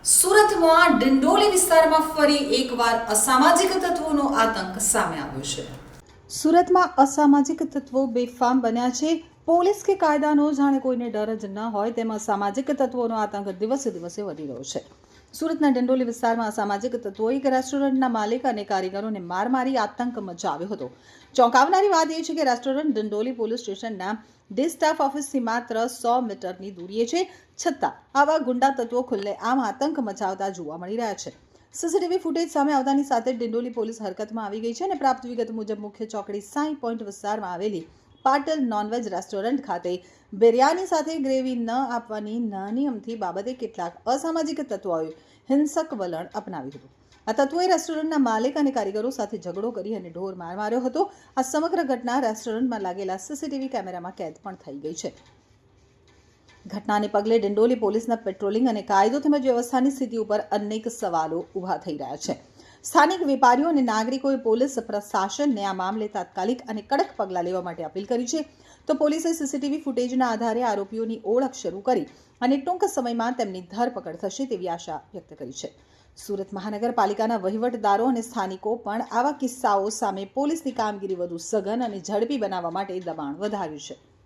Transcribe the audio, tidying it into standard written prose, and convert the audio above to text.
સુરતમાં ડિંડોલી વિસ્તારમાં ફરી એકવાર અસામાજિક તત્વોનો આતંક સામે આવ્યો છે। સુરતમાં અસામાજિક તત્વો બેફામ બન્યા છે। પોલીસ કે કાયદાનો જાણે કોઈને ડર જ ન હોય તેમ અસામાજિક તત્વોનો આતંક દિવસે દિવસે વધી રહ્યો છે। સુરતના ડિંડોલી વિસ્તારમાં અસામાજિક તત્વોએ એક રેસ્ટોરન્ટના માલિક અને કારીગરોને માર મારી આતંક મચાવ્યો હતો। ચોંકાવનારી વાત એ છે કે રેસ્ટોરન્ટ ડિંડોલી પોલીસ સ્ટેશનના ડી સ્ટાફ ઓફિસથી માત્ર 100 મીટરની દૂરીએ છે, છતાં આવા ગુંડા તત્વો ખુલ્લેઆમ આતંક મચાવતા જોવા મળી રહ્યા છે। સીસીટીવી ફૂટેજ સામે આવતાની સાથે ડિંડોલી પોલીસ હરકતમાં આવી ગઈ છે અને પ્રાપ્ત વિગત મુજબ મુખ્ય ચોકડી સાઈ પોઈન્ટ વિસ્તારમાં આવેલી પાટલ નોનવેજ રેસ્ટોરન્ટ ખાતે બિરયાની સાથે ગ્રેવી ન આપવાની નાની અમથી બાબતે કેટલાક અસામાજિક તત્વોએ હિંસક વલણ અપનાવ્યું હતું। આ તત્વોએ રેસ્ટોરન્ટના માલિક અને કારીગરો સાથે ઝઘડો કરી અને ઢોર માર માર્યો હતો। આ સમગ્ર ઘટના રેસ્ટોરન્ટમાં લાગેલા સીસીટીવી કેમેરામાં કેદ પણ થઈ ગઈ છે। ઘટનાને પગલે ડિંડોલી પોલીસના પેટ્રોલિંગ અને કાયદો તેમજ વ્યવસ્થાની સ્થિતિ ઉપર અનેક સવાલો ઊભા થઈ રહ્યા છે। સ્થાનિક વેપારીઓ અને નાગરિકોએ પોલીસ પ્રશાસનને આ મામલે તાત્કાલિક અને કડક પગલાં લેવા માટે અપીલ કરી છે। તો પોલીસે સીસીટીવી ફૂટેજના આધારે આરોપીઓની ઓળખ શરૂ કરી અને ટૂંક સમયમાં તેમની ધરપકડ થશે તેવી આશા વ્યક્ત કરી છે। સુરત મહાનગરપાલિકાના વહીવટદારો અને સ્થાનિકો પણ આવા કિસ્સાઓ સામે પોલીસની કામગીરી વધુ સઘન અને ઝડપી બનાવવા માટે દબાણ વધાર્યું છે।